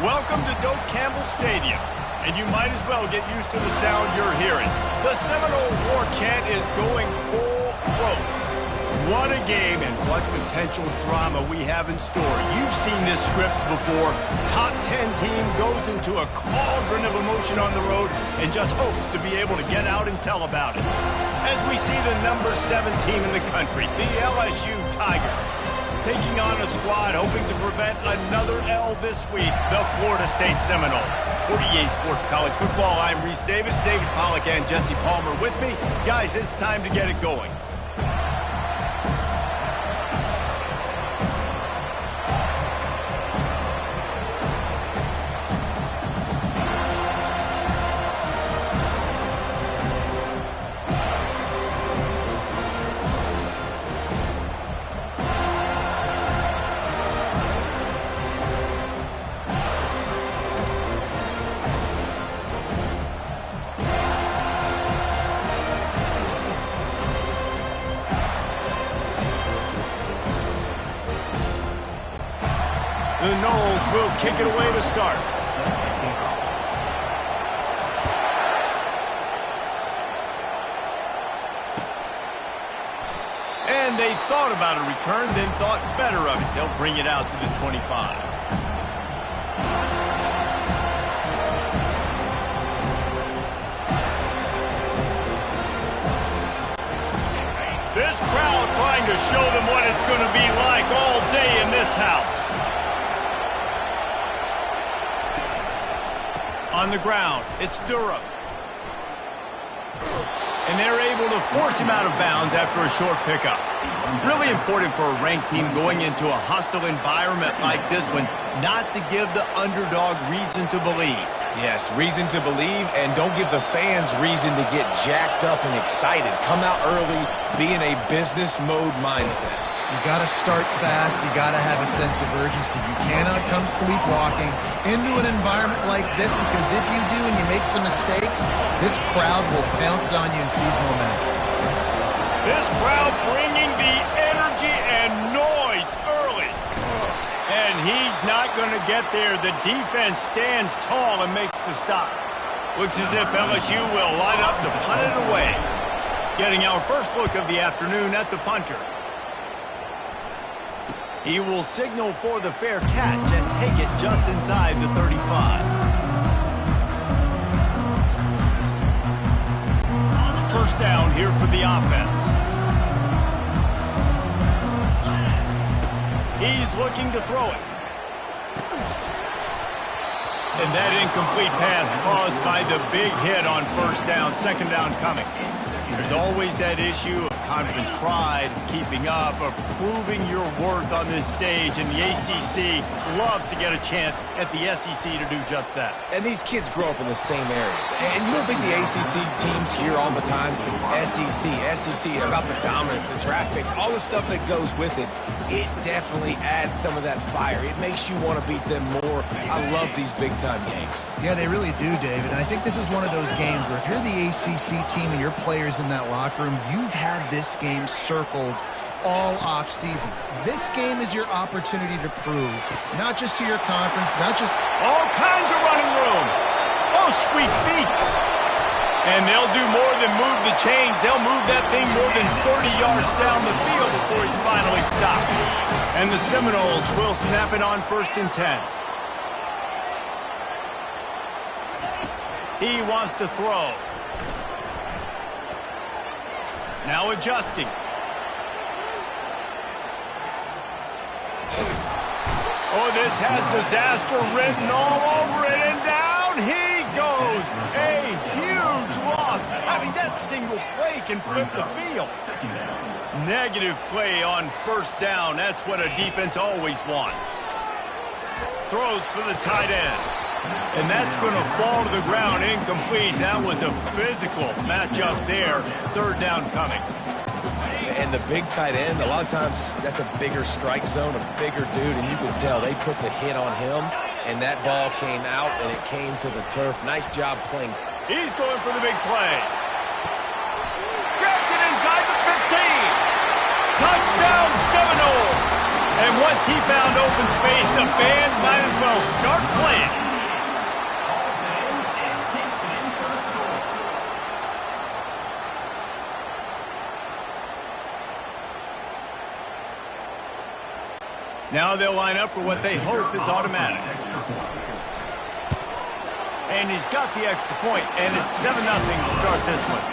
Welcome to Doak Campbell Stadium, and you might as well get used to the sound you're hearing. The Seminole War Chant is going full throat. What a game and what potential drama we have in store. You've seen this script before. Top 10 team goes into a cauldron of emotion on the road and just hopes to be able to get out and tell about it. As we see the number 7 team in the country, the LSU Tigers, taking on a squad hoping to prevent another L this week, the Florida State Seminoles. For EA Sports College Football, I'm Reese Davis, David Pollack, and Jesse Palmer with me. Guys, it's time to get it going. The Noles will kick it away to start. And they thought about a return, then thought better of it. They'll bring it out to the 25. This crowd trying to show them what it's going to be like all day in this house. On the ground, it's Durham. And they're able to force him out of bounds after a short pickup. Really important for a ranked team going into a hostile environment like this one, not to give the underdog reason to believe. Yes, reason to believe, and don't give the fans reason to get jacked up and excited. Come out early, be in a business mode mindset. You got to start fast. You got to have a sense of urgency. You cannot come sleepwalking into an environment like this, because if you do and you make some mistakes, this crowd will pounce on you and seize momentum. This crowd bringing the energy and noise early. And he's not going to get there. The defense stands tall and makes the stop. Looks as if LSU will line up to punt it away. Getting our first look of the afternoon at the punter. He will signal for the fair catch and take it just inside the 35. First down here for the offense. He's looking to throw it. And that incomplete pass caused by the big hit on first down, second down coming. There's always that issue of conference pride, keeping up, of proving your worth on this stage, and the ACC loves to get a chance at the SEC to do just that. And these kids grow up in the same area. And you don't think the ACC teams hear all the time, SEC, about the dominance, the draft picks, all the stuff that goes with it. It definitely adds some of that fire. It makes you want to beat them more. I love these big-time games. Yeah, they really do, David. And I think this is one of those games where if you're the ACC team and your players in that locker room, you've had this game circled all off season. This game is your opportunity to prove, not just to your conference, not just all kinds of running room. Oh, sweet feet. And they'll do more than move the chains. They'll move that thing more than 30 yards down the field before he's finally stopped. And the Seminoles will snap it on 1st and 10. He wants to throw. Now adjusting. Oh, this has disaster written all over it, and down he goes. A huge loss. I mean, that single play can flip the field. Negative play on first down. That's what a defense always wants. Throws for the tight end. And that's going to fall to the ground incomplete. That was a physical matchup there. Third down coming. And the big tight end, a lot of times that's a bigger strike zone, a bigger dude, and you can tell they put the hit on him, and that ball came out, and it came to the turf. Nice job playing. He's going for the big play. Grabs it inside the 15. Touchdown Seminoles. And once he found open space, the band might as well start playing. Now they'll line up for what they hope is automatic. And he's got the extra point, and it's 7-0 to start this one.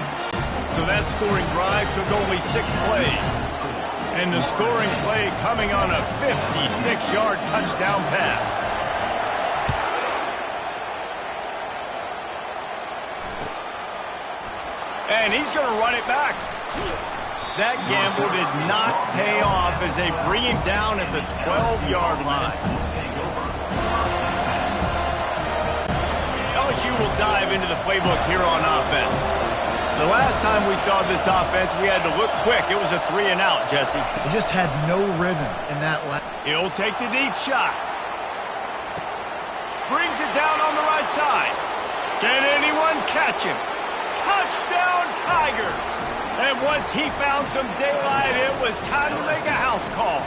So that scoring drive took only 6 plays. And the scoring play coming on a 56-yard touchdown pass. And he's going to run it back. That gamble did not pay off as they bring him down at the 12-yard line. LSU will dive into the playbook here on offense. The last time we saw this offense, we had to look quick. It was a 3-and-out, Jesse. They just had no rhythm in that last. He'll take the deep shot. Brings it down on the right side. Can anyone catch him? Touchdown, Tigers! And once he found some daylight, it was time to make a house call.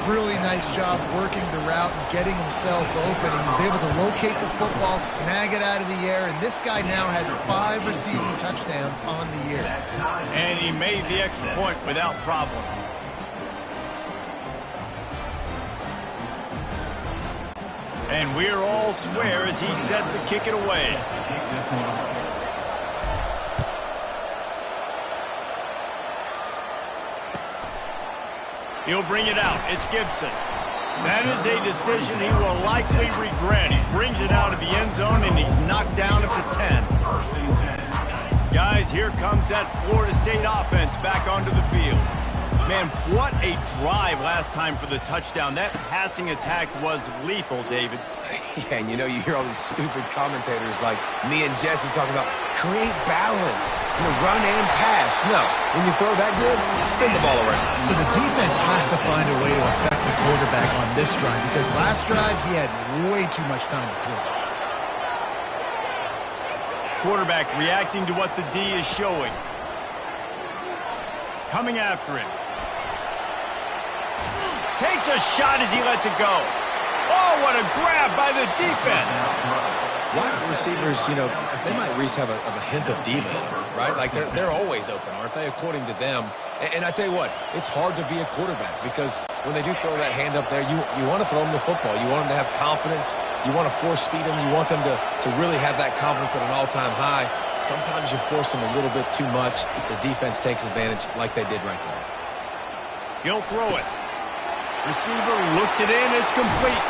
Really nice job working the route and getting himself open. He was able to locate the football, snag it out of the air, and this guy now has 5 receiving touchdowns on the year. And he made the extra point without problem. And we're all square as he's set to kick it away. He'll bring it out. It's Gibson. That is a decision he will likely regret. He brings it out of the end zone, and he's knocked down at the 10. Guys, here comes that Florida State offense back onto the field. Man, what a drive last time for the touchdown. That passing attack was lethal, David. Yeah, and you know, you hear all these stupid commentators like me and Jesse talking about create balance, run and pass. No, when you throw that good, spin the ball around. So the defense has to find a way to affect the quarterback on this drive because last drive he had way too much time to throw. Quarterback reacting to what the D is showing. Coming after him. Takes a shot as he lets it go. Oh, what a grab by the defense. Wide receivers, they might at least have a hint of diva, right? Like they're always open, aren't they, according to them? And I tell you what, it's hard to be a quarterback because when they do throw that hand up there, you want to throw them the football. You want them to have confidence. You want to force feed them. You want them to really have that confidence at an all-time high. Sometimes you force them a little bit too much. The defense takes advantage like they did right there. He'll throw it. Receiver looks it in. It's complete.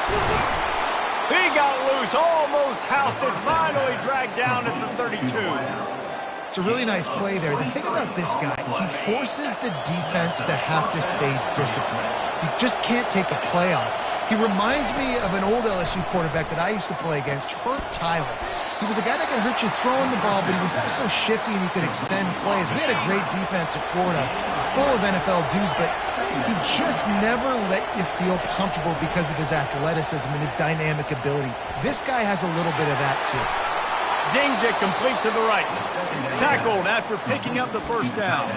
He got loose, almost housed it, finally dragged down at the 32. It's a really nice play there. The thing about this guy, he forces the defense to have to stay disciplined. You just can't take a play off. He reminds me of an old LSU quarterback that I used to play against, Herb Tyler. He was a guy that could hurt you throwing the ball, but he was also shifty and he could extend plays. We had a great defense at Florida, full of NFL dudes, but he just never let you feel comfortable because of his athleticism and his dynamic ability. This guy has a little bit of that too. Zings it complete to the right. Tackled after picking up the first down.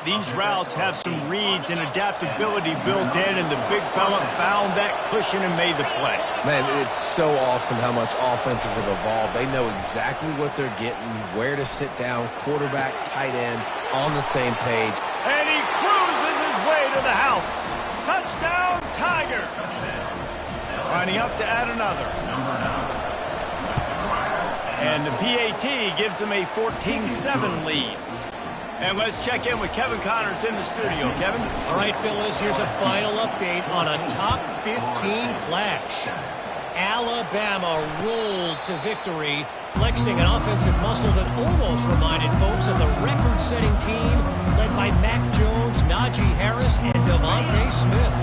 These routes have some reads and adaptability built in, and the big fella found that cushion and made the play. Man, it's so awesome how much offenses have evolved. They know exactly what they're getting, where to sit down, quarterback, tight end, on the same page. And he cruises his way to the house. Touchdown, Tigers. Lining up to add another. And the PAT gives them a 14-7 lead. And let's check in with Kevin Connors in the studio. Kevin? All right, Phyllis, here's a final update on a top 15 clash. Alabama rolled to victory, flexing an offensive muscle that almost reminded folks of the record-setting team led by Mac Jones, Najee Harris, and Devontae Smith.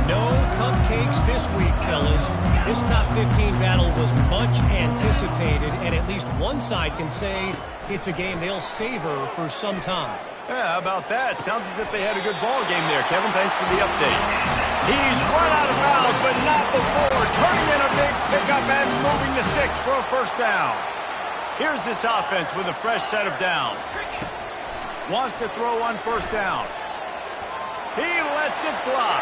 No cupcakes this week, fellas. This top 15 battle was much anticipated, and at least one side can say it's a game they'll savor for some time. Yeah, how about that? Sounds as if they had a good ball game there. Kevin, thanks for the update. He's run out of bounds, but not before turning in a big pickup and moving the sticks for a first down. Here's this offense with a fresh set of downs. Wants to throw on first down. He lets it fly.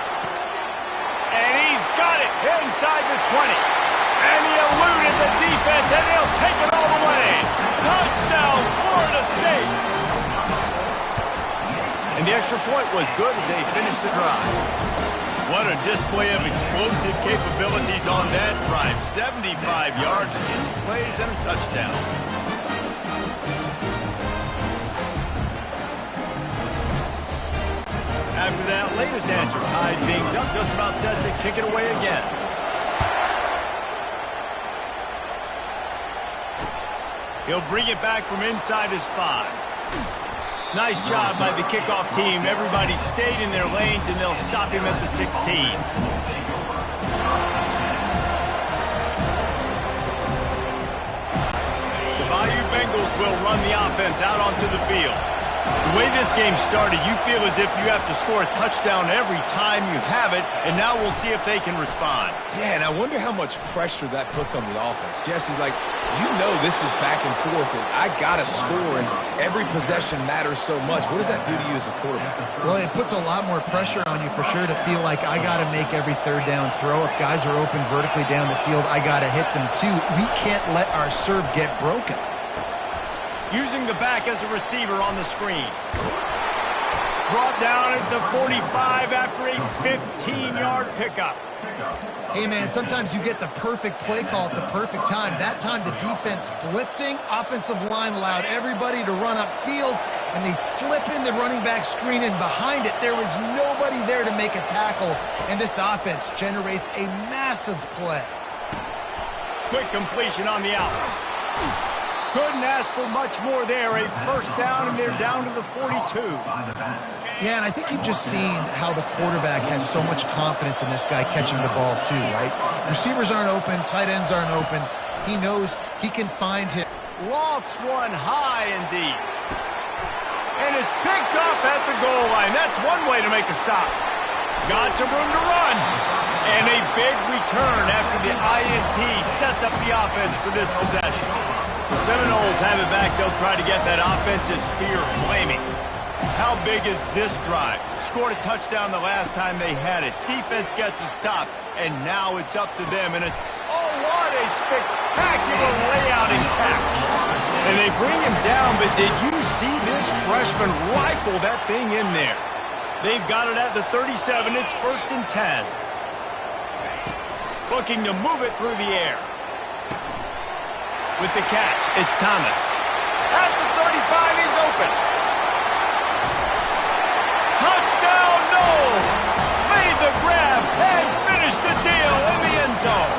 And he's got it inside the 20. And he eluded the defense, and he'll take it all the way. Touchdown, Florida State. And the extra point was good as they finished the drive. What a display of explosive capabilities on that drive. 75 yards, 2 plays, and a touchdown. After that latest answer tied things up, just about set to kick it away again. He'll bring it back from inside his 5. Nice job by the kickoff team. Everybody stayed in their lanes, and they'll stop him at the 16. The Bayou Bengals will run the offense out onto the field. The way this game started, you feel as if you have to score a touchdown every time you have it, and now we'll see if they can respond. Yeah, and I wonder how much pressure that puts on the offense. Jesse, this is back and forth, and I got to score, and every possession matters so much. What does that do to you as a quarterback? Well, it puts a lot more pressure on you for sure to feel like I got to make every third down throw. If guys are open vertically down the field, I got to hit them too. We can't let our serve get broken. Using the back as a receiver on the screen. Brought down at the 45 after a 15-yard pickup. Hey, man, sometimes you get the perfect play call at the perfect time. That time the defense blitzing, offensive line allowed everybody to run upfield, and they slip in the running back screen, and behind it there was nobody there to make a tackle, and this offense generates a massive play. Quick completion on the out. Couldn't ask for much more there. A first down, and they're down to the 42. Yeah, and I think you've just seen how the quarterback has so much confidence in this guy catching the ball too, right? Receivers aren't open, tight ends aren't open. He knows he can find him. Lofts one high and deep. And it's picked off at the goal line. That's one way to make a stop. Got some room to run. And a big return after the INT sets up the offense for this possession. The Seminoles have it back. They'll try to get that offensive spear flaming. How big is this drive? Scored a touchdown the last time they had it. Defense gets a stop, and now it's up to them. And what a spectacular layout and catch. And they bring him down, but did you see this freshman rifle that thing in there? They've got it at the 37. It's 1st and 10. Looking to move it through the air. With the catch, it's Thomas. At the 35, he's open. Touchdown, no! Made the grab and finished the deal in the end zone.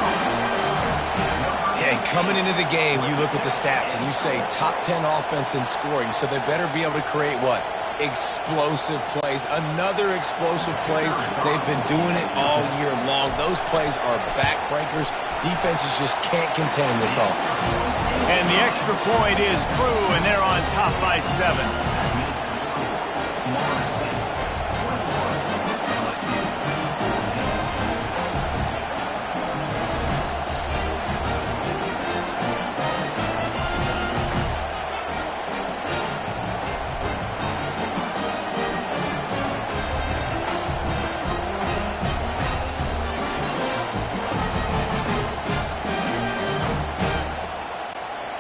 Yeah, coming into the game, you look at the stats and you say top 10 offense in scoring, so they better be able to create what? Explosive plays. Another explosive plays. They've been doing it all year long. Those plays are backbreakers. Defenses just can't contain this offense. And the extra point is true, and they're on top by 7.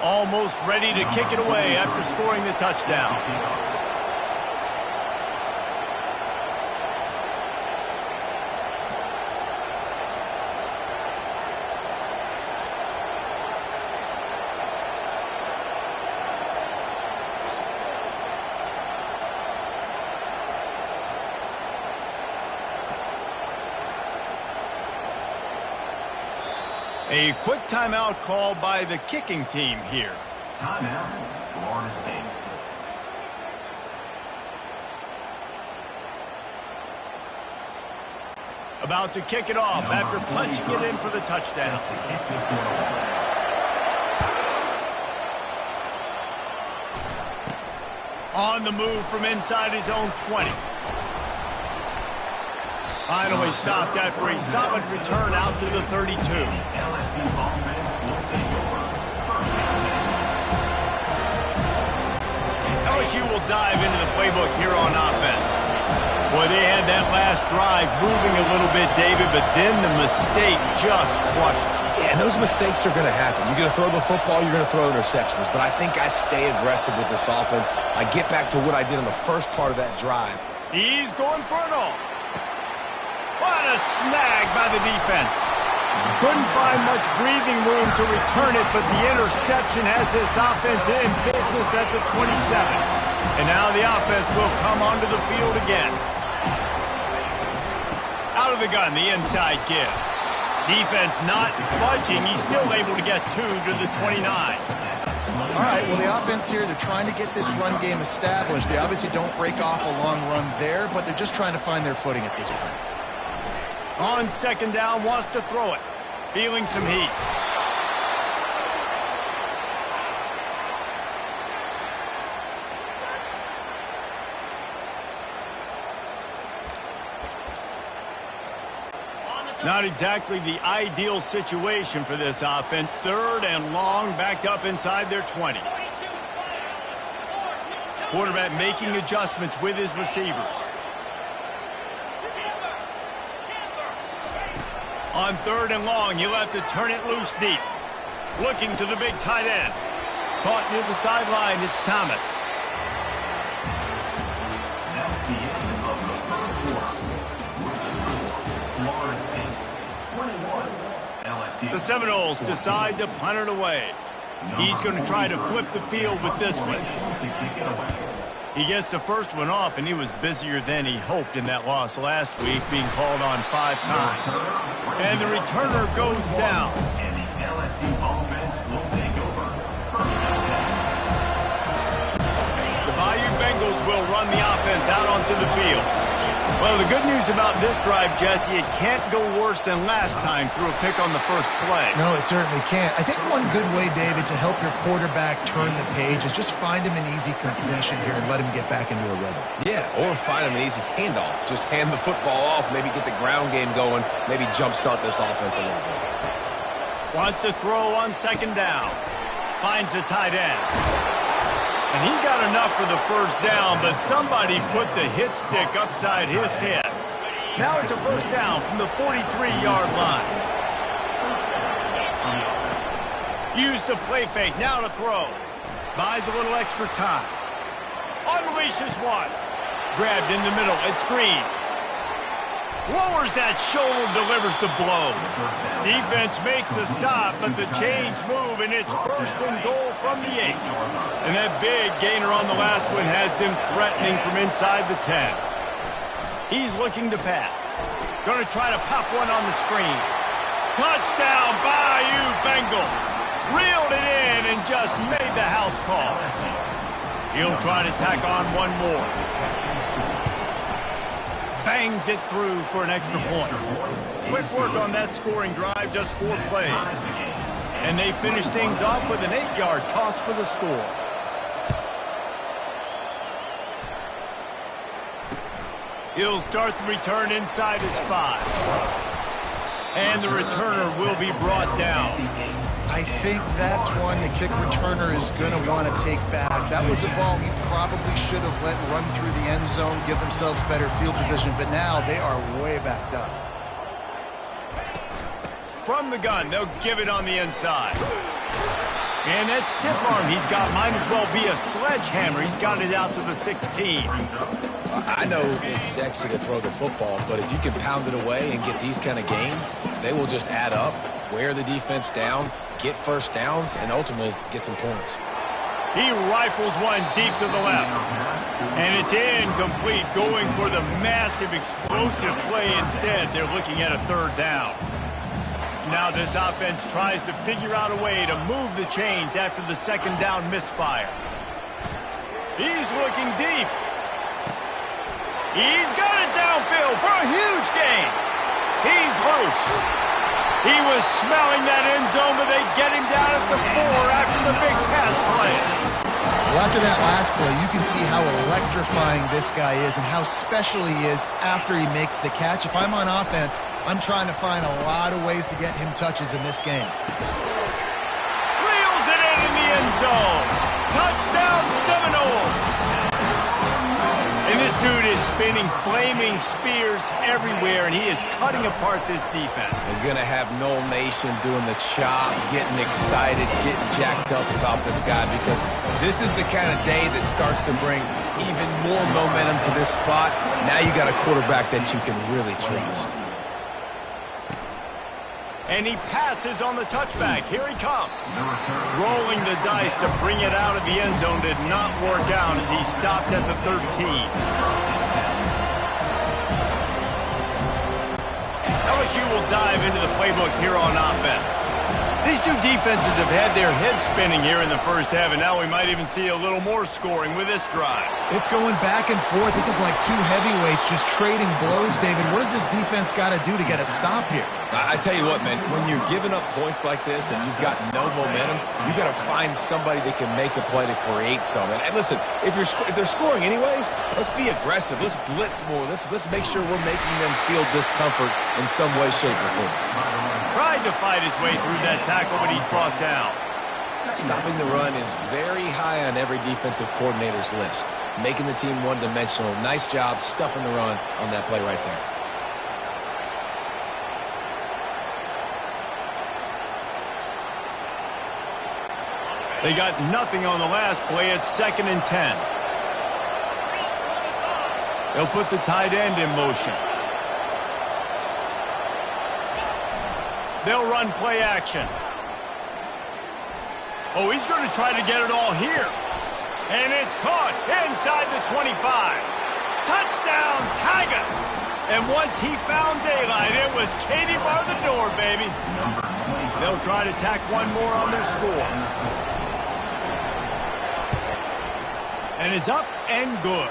Almost ready to kick it away after scoring the touchdown. A quick timeout called by the kicking team here. Timeout, Florida State. About to kick it off after punching it in for the touchdown. On the move from inside his own 20. Finally stopped after a solid return out to the 32. LSU will dive into the playbook here on offense. Boy, they had that last drive moving a little bit, David, but then the mistake just crushed them. Yeah, and those mistakes are going to happen. You're going to throw the football, you're going to throw interceptions. But I think I stay aggressive with this offense. I get back to what I did on the first part of that drive. He's going for it all. What a snag by the defense. Couldn't find much breathing room to return it, but the interception has this offense in business at the 27. And now the offense will come onto the field again. Out of the gun, the inside give. Defense not budging. He's still able to get 2 to the 29. All right, well, the offense here, they're trying to get this run game established. They obviously don't break off a long run there, but they're just trying to find their footing at this point. On second down, wants to throw it. Feeling some heat. Not exactly the ideal situation for this offense. Third and long, backed up inside their 20. Quarterback making adjustments with his receivers. On third and long, he'll have to turn it loose deep. Looking to the big tight end. Caught near the sideline, it's Thomas. That's the end of the third quarter. With the score, Florida State 21, LSU. The Seminoles decide to punt it away. He's going to try to flip the field with this one. To kick it away. He gets the first one off, and he was busier than he hoped in that loss last week, being called on 5 times. And the returner goes down. And the LSU offense will take over. First and 10. The Bayou Bengals will run the offense out onto the field. Well, the good news about this drive, Jesse, it can't go worse than last time through a pick on the first play. No, it certainly can't. I think one good way, David, to help your quarterback turn the page is just find him an easy completion here and let him get back into a rhythm. Yeah, or find him an easy handoff. Just hand the football off, maybe get the ground game going, maybe jumpstart this offense a little bit. Wants to throw on second down. Finds the tight end. And he got enough for the first down, but somebody put the hit stick upside his head. Now it's a first down from the 43-yard line. Use the play fake, now to throw. Buys a little extra time. Unleashes one. Grabbed in the middle, it's Green. Lowers that shoulder, delivers the blow. Defense makes a stop, but the chains move, and it's first and goal from the 8. And that big gainer on the last one has them threatening from inside the 10. He's looking to pass. Going to try to pop one on the screen. Touchdown, Bayou Bengals. Reeled it in and just made the house call. He'll try to tack on one more. Bangs it through for an extra point. Quick work on that scoring drive, just 4 plays. And they finish things off with an 8-yard toss for the score. He'll start the return inside his 5. And the returner will be brought down. I think that's one the kick returner is going to want to take back. That was a ball he probably should have let run through the end zone, give themselves better field position, but now they are way backed up. From the gun, they'll give it on the inside. And that stiff arm he's got might as well be a sledgehammer. He's got it out to the 16. I know it's sexy to throw the football, but if you can pound it away and get these kind of gains, they will just add up, wear the defense down, get first downs, and ultimately get some points. He rifles one deep to the left. And it's incomplete, going for the massive explosive play instead. They're looking at a third down. Now this offense tries to figure out a way to move the chains after the second down misfire. He's looking deep. He's got it downfield for a huge gain. He's loose. He was smelling that end zone, but they get him down at the 4 after the big pass play. Well, after that last play, you can see how electrifying this guy is and how special he is after he makes the catch. If I'm on offense, I'm trying to find a lot of ways to get him touches in this game. Reels it in the end zone. Touchdown Seminoles. And this dude is spinning flaming spears everywhere, and he is cutting apart this defense. They're going to have Noel Nation doing the chop, getting excited, getting jacked up about this guy, because this is the kind of day that starts to bring even more momentum to this spot. Now you got a quarterback that you can really trust. And he passes on the touchback. Here he comes. Rolling the dice to bring it out of the end zone did not work out as he stopped at the 13. LSU will dive into the playbook here on offense. These two defenses have had their heads spinning here in the first half, and now we might even see a little more scoring with this drive. It's going back and forth. This is like two heavyweights just trading blows, David. What does this defense got to do to get a stop here? I tell you what, man, when you're giving up points like this and you've got no momentum, you got to find somebody that can make a play to create some. And listen, if they're scoring anyways, let's be aggressive. Let's blitz more. Let's make sure we're making them feel discomfort in some way, shape, or form. Tried to fight his way through that tackle, but he's brought down. Stopping the run is very high on every defensive coordinator's list. Making the team one-dimensional. Nice job stuffing the run on that play right there. They got nothing on the last play. It's 2nd and 10. They'll put the tight end in motion. They'll run play action. Oh, he's going to try to get it all here. And it's caught inside the 25. Touchdown, Tigers. And once he found daylight, it was Katie bar the door, baby. They'll try to tack one more on their score. And it's up and good.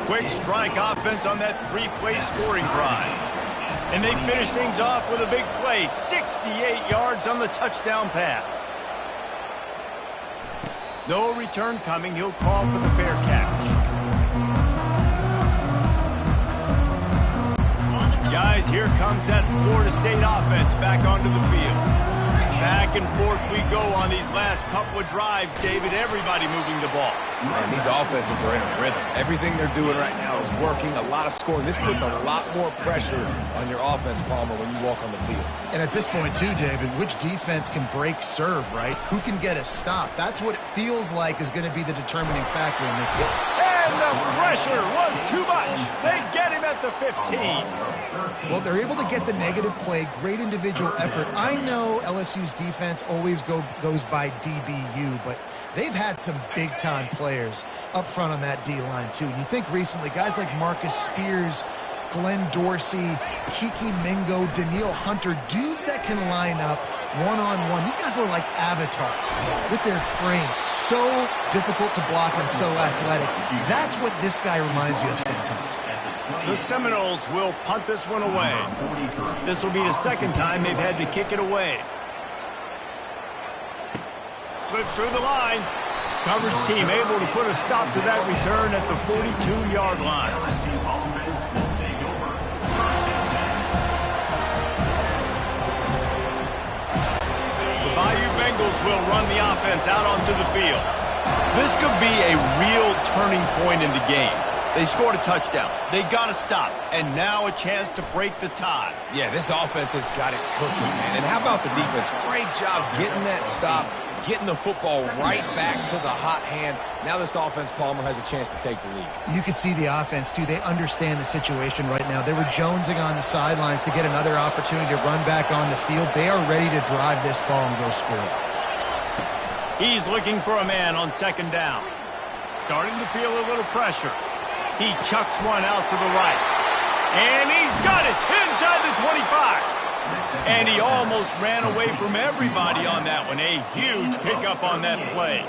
Quick strike offense on that 3-play scoring drive. And they finish things off with a big play, 68 yards on the touchdown pass. No return coming. He'll call for the fair catch. Guys, here comes that Florida State offense back onto the field. Back and forth we go on these last couple of drives, David. Everybody moving the ball. Man, these offenses are in a rhythm. Everything they're doing right now is working. A lot of scoring. This puts a lot more pressure on your offense, Palmer, when you walk on the field. And at this point, too, David, which defense can break serve, right? Who can get a stop? That's what it feels like is going to be the determining factor in this game. And the pressure was too much. They get him at the 15. Well, they're able to get the negative play. Great individual effort. I know LSU's defense always goes by DBU, but they've had some big-time players up front on that D-line, too. And you think recently, guys like Marcus Spears, Glenn Dorsey, Kiki Mingo, Daniil Hunter, dudes that can line up one-on-one. These guys were like avatars with their frames. So difficult to block and so athletic. That's what this guy reminds you of sometimes. The Seminoles will punt this one away. This will be the second time they've had to kick it away. Slips through the line. Coverage team able to put a stop to that return at the 42-yard line. The Bayou Bengals will run the offense out onto the field. This could be a real turning point in the game. They scored a touchdown. They got to stop. And now a chance to break the tie. Yeah, this offense has got it cooking, man. And how about the defense? Great job getting that stop, getting the football right back to the hot hand. Now this offense, Palmer, has a chance to take the lead. You can see the offense, too. They understand the situation right now. They were jonesing on the sidelines to get another opportunity to run back on the field. They are ready to drive this ball and go score. He's looking for a man on 2nd down. Starting to feel a little pressure. He chucks one out to the right. And he's got it inside the 25. And he almost ran away from everybody on that one. A huge pickup on that play.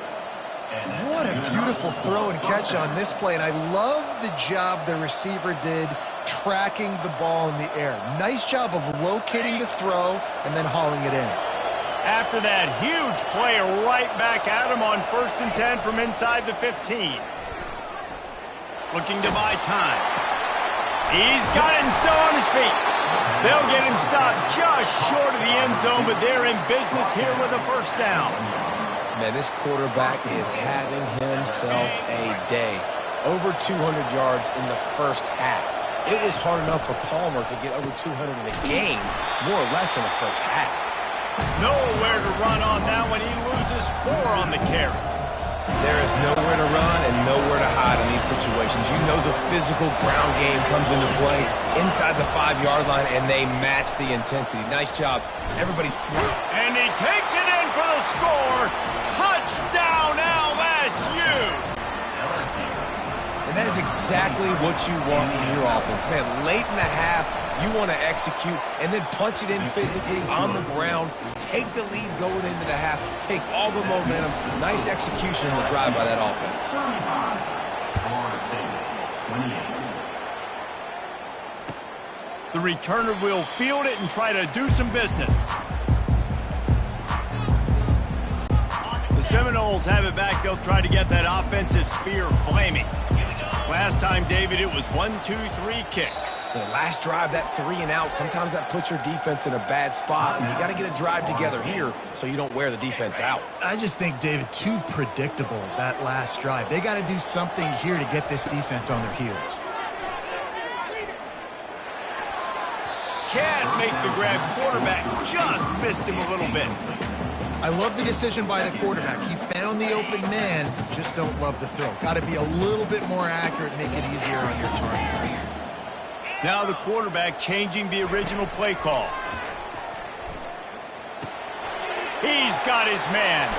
What a beautiful throw and catch on this play. And I love the job the receiver did tracking the ball in the air. Nice job of locating the throw and then hauling it in. After that huge play right back at him on 1st and 10 from inside the 15. Looking to buy time. He's got it and still on his feet. They'll get him stopped just short of the end zone, but they're in business here with a 1st down. Man, this quarterback is having himself a day. Over 200 yards in the first half. It was hard enough for Palmer to get over 200 in a game, more or less in the first half. Nowhere to run on that one. He loses 4 on the carry. There is nowhere to run and nowhere to hide in these situations. You know the physical ground game comes into play inside the 5-yard line, and they match the intensity. Nice job. Everybody through. And he takes it in for the score. Touchdown, LSU! And that is exactly what you want from your offense. Man, late in the half, you want to execute and then punch it in physically on the ground, take the lead going into the half, take all the momentum. Nice execution in the drive by that offense. The returner will field it and try to do some business. The Seminoles have it back. They'll try to get that offensive spear flaming. Last time, David, it was 1-2-3 kick. The last drive, that 3-and-out, sometimes that puts your defense in a bad spot, and you got to get a drive together here so you don't wear the defense out. I just think, David, too predictable, that last drive. They got to do something here to get this defense on their heels. Can't make the grab. Quarterback just missed him a little bit. I love the decision by the quarterback. He found the open man, just don't love the throw. Got to be a little bit more accurate, make it easier on your target. Now the quarterback changing the original play call. He's got his man.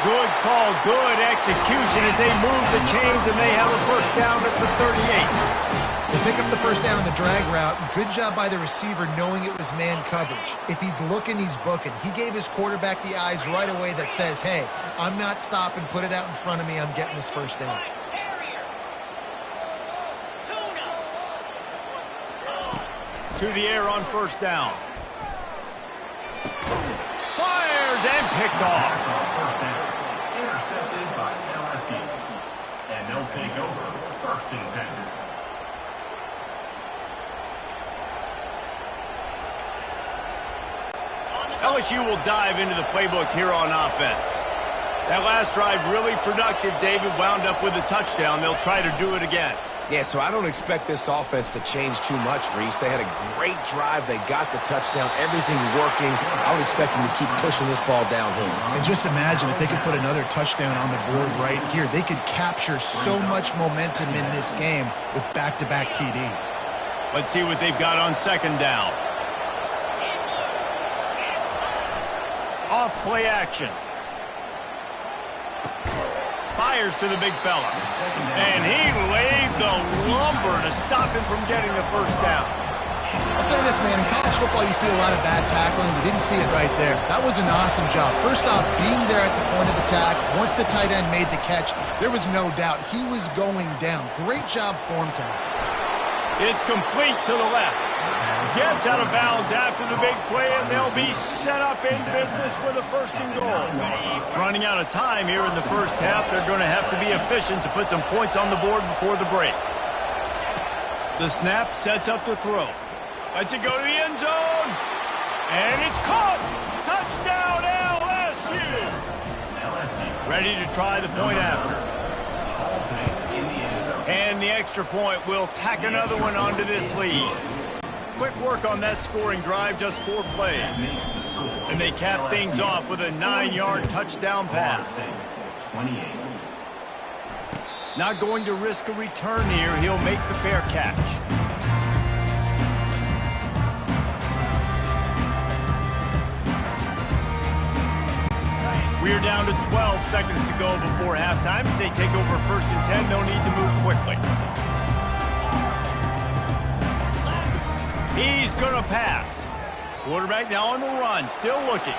Good call, good execution as they move the chains, and they have a first down at the 38. They pick up the first down on the drag route. Good job by the receiver knowing it was man coverage. If he's looking, he's booking. He gave his quarterback the eyes right away that says, hey, I'm not stopping. Put it out in front of me. I'm getting this first down. To the air on first down. Fires and picked off. Intercepted by LSU. And they'll take over first and 10. LSU will dive into the playbook here on offense. That last drive really productive. David wound up with a touchdown. They'll try to do it again. Yeah, so I don't expect this offense to change too much, Reese. They had a great drive. They got the touchdown. Everything working. I would expect them to keep pushing this ball downhill. And just imagine if they could put another touchdown on the board right here. They could capture so much momentum in this game with back-to-back TDs. Let's see what they've got on second down. Off play action. Fires to the big fella. And he laid the lumber to stop him from getting the first down. I'll say this, man. In college football, you see a lot of bad tackling. You didn't see it right there. That was an awesome job. First off, being there at the point of attack. Once the tight end made the catch, there was no doubt he was going down. Great job form tackle. It's complete to the left. Gets out of bounds after the big play, and they'll be set up in business with a first and goal. Running out of time here in the first half, they're going to have to be efficient to put some points on the board before the break. The snap sets up the throw. Lets it go to the end zone. And it's caught. Touchdown, LSU. Ready to try the point after. And the extra point will tack another one onto this lead. Quick work on that scoring drive, just 4 plays. And they cap things off with a 9-yard touchdown pass. Not going to risk a return here. He'll make the fair catch. We're down to 12 seconds to go before halftime. As they take over first and 10, no need to move quickly. He's going to pass. Quarterback now on the run, still looking.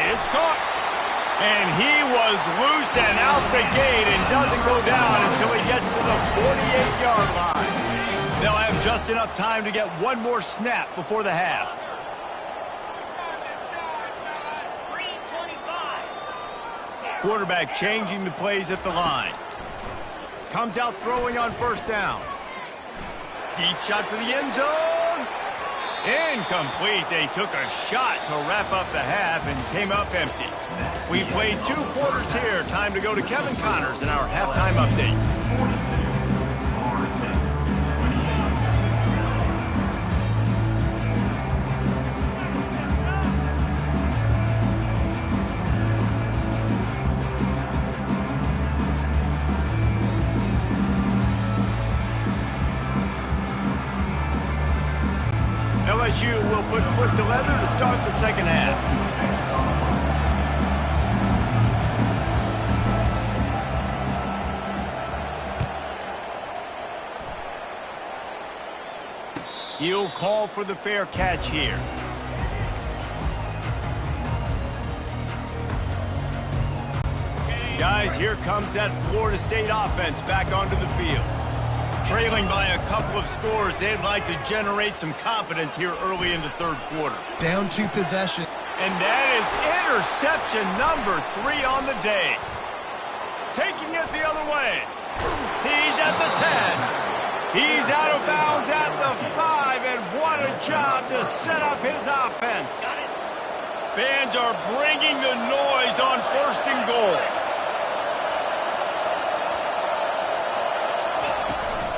It's caught. And he was loose and out the gate and doesn't go down until he gets to the 48-yard line. They'll have just enough time to get one more snap before the half. Quarterback changing the plays at the line. Comes out throwing on first down. Deep shot for the end zone. Incomplete. They took a shot to wrap up the half and came up empty. We played 2 quarters here. Time to go to Kevin Connors in our halftime update. foot to leather to start the second half. He'll call for the fair catch here. Guys, here comes that Florida State offense back onto the field. Trailing by a couple of scores, they'd like to generate some confidence here early in the third quarter. Down 2 possessions. And that is interception number 3 on the day. Taking it the other way. He's at the 10. He's out of bounds at the 5, and what a job to set up his offense. Fans are bringing the noise on 1st and goal.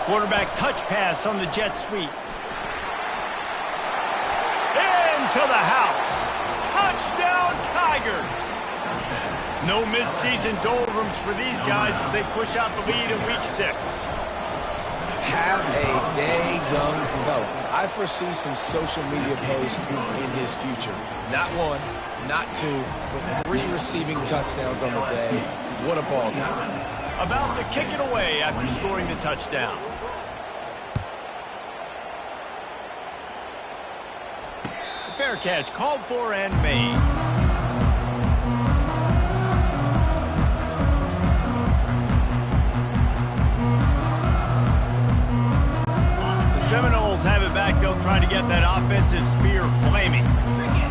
Quarterback touch pass on the jet sweep. Into the house. Touchdown, Tigers. No midseason doldrums for these guys as they push out the lead in Week 6. Have a day, young fella. I foresee some social media posts in his future. Not 1, not 2, but 3 receiving touchdowns on the day. What a ball game. About to kick it away after scoring the touchdown. Fair catch called for and made. Seminoles have it back. They'll try to get that offensive spear flaming.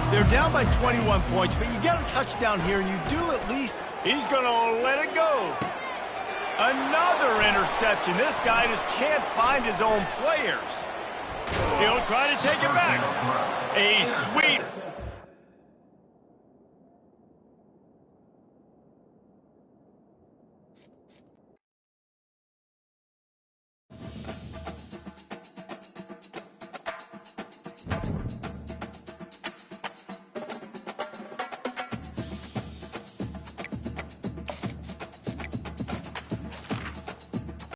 They're down by 21 points, but you get a touchdown here, and you do at least. He's going to let it go. Another interception. This guy just can't find his own players. He'll try to take it back. A sweep